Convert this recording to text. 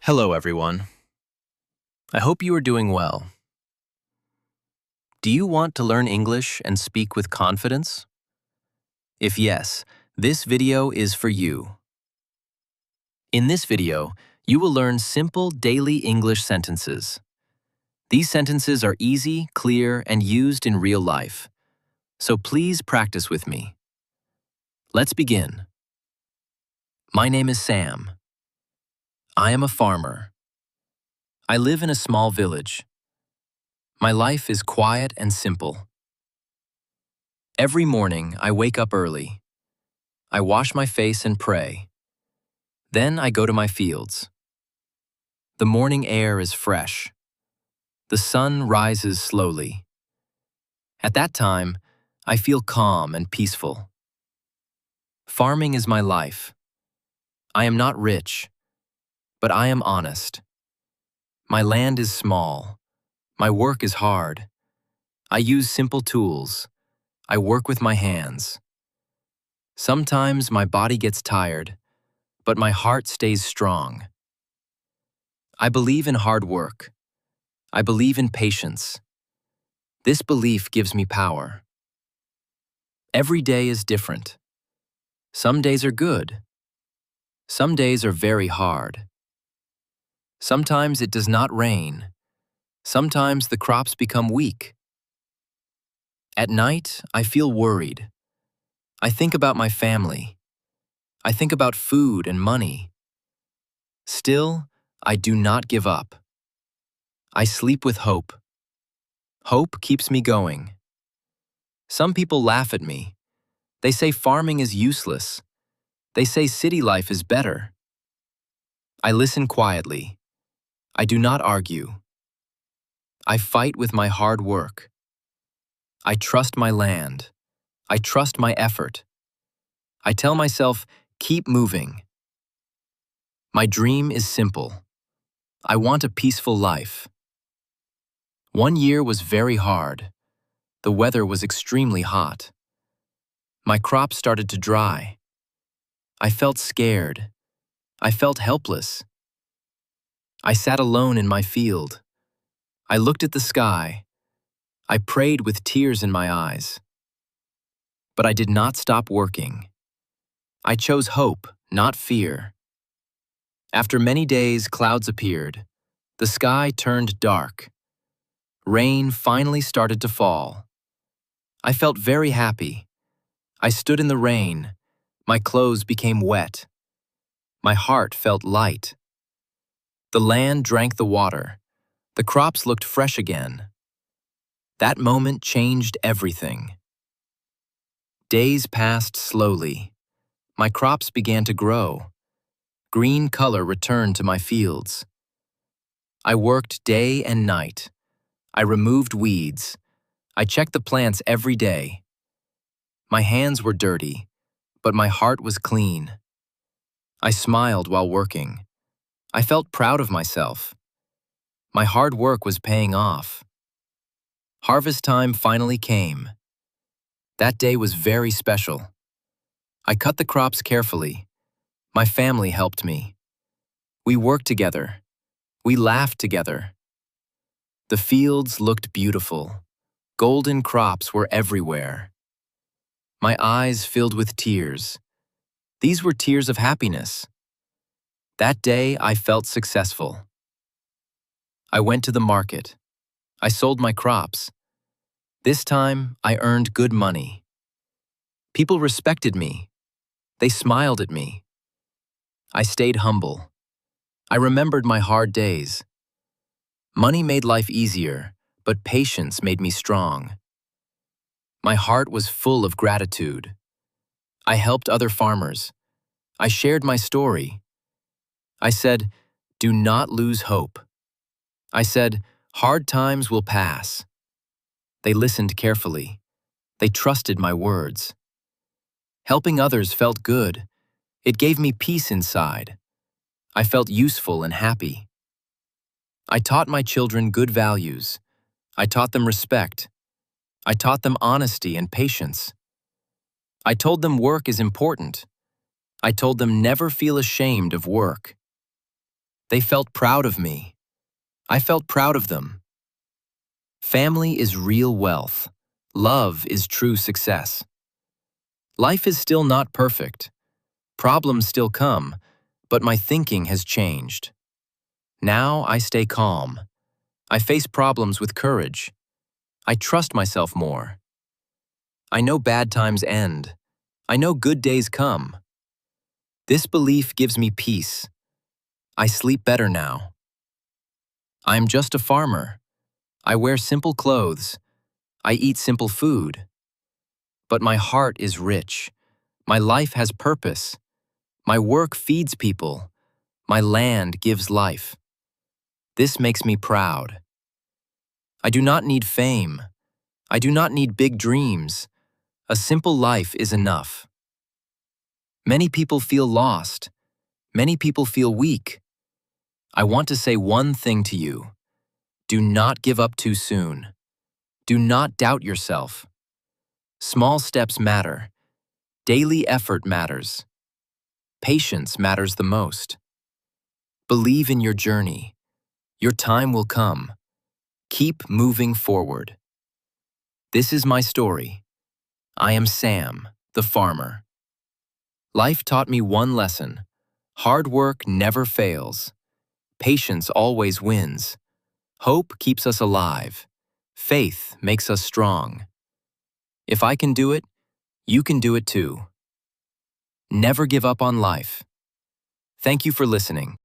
Hello, everyone. I hope you are doing well. Do you want to learn English and speak with confidence? If yes, this video is for you. In this video, you will learn simple daily English sentences. These sentences are easy, clear, and used in real life. So please practice with me. Let's begin. My name is Sam. I am a farmer. I live in a small village. My life is quiet and simple. Every morning, I wake up early. I wash my face and pray. Then I go to my fields. The morning air is fresh. The sun rises slowly. At that time, I feel calm and peaceful. Farming is my life. I am not rich, but I am honest. My land is small. My work is hard. I use simple tools. I work with my hands. Sometimes my body gets tired, but my heart stays strong. I believe in hard work. I believe in patience. This belief gives me power. Every day is different. Some days are good. Some days are very hard. Sometimes it does not rain. Sometimes the crops become weak. At night, I feel worried. I think about my family. I think about food and money. Still, I do not give up. I sleep with hope. Hope keeps me going. Some people laugh at me. They say farming is useless. They say city life is better. I listen quietly. I do not argue. I fight with my hard work. I trust my land. I trust my effort. I tell myself, keep moving. My dream is simple. I want a peaceful life. One year was very hard. The weather was extremely hot. My crops started to dry. I felt scared. I felt helpless. I sat alone in my field. I looked at the sky. I prayed with tears in my eyes. But I did not stop working. I chose hope, not fear. After many days, clouds appeared. The sky turned dark. Rain finally started to fall. I felt very happy. I stood in the rain. My clothes became wet. My heart felt light. The land drank the water. The crops looked fresh again. That moment changed everything. Days passed slowly. My crops began to grow. Green color returned to my fields. I worked day and night. I removed weeds. I checked the plants every day. My hands were dirty, but my heart was clean. I smiled while working. I felt proud of myself. My hard work was paying off. Harvest time finally came. That day was very special. I cut the crops carefully. My family helped me. We worked together. We laughed together. The fields looked beautiful. Golden crops were everywhere. My eyes filled with tears. These were tears of happiness. That day, I felt successful. I went to the market. I sold my crops. This time, I earned good money. People respected me. They smiled at me. I stayed humble. I remembered my hard days. Money made life easier, but patience made me strong. My heart was full of gratitude. I helped other farmers. I shared my story. I said, do not lose hope. I said, hard times will pass. They listened carefully. They trusted my words. Helping others felt good. It gave me peace inside. I felt useful and happy. I taught my children good values. I taught them respect. I taught them honesty and patience. I told them work is important. I told them never feel ashamed of work. They felt proud of me. I felt proud of them. Family is real wealth. Love is true success. Life is still not perfect. Problems still come, but my thinking has changed. Now I stay calm. I face problems with courage. I trust myself more. I know bad times end. I know good days come. This belief gives me peace. I sleep better now. I'm just a farmer. I wear simple clothes. I eat simple food. But my heart is rich. My life has purpose. My work feeds people. My land gives life. This makes me proud. I do not need fame. I do not need big dreams. A simple life is enough. Many people feel lost. Many people feel weak. I want to say one thing to you. Do not give up too soon. Do not doubt yourself. Small steps matter. Daily effort matters. Patience matters the most. Believe in your journey. Your time will come. Keep moving forward. This is my story. I am Sam, the farmer. Life taught me one lesson. Hard work never fails. Patience always wins. Hope keeps us alive. Faith makes us strong. If I can do it, you can do it too. Never give up on life. Thank you for listening.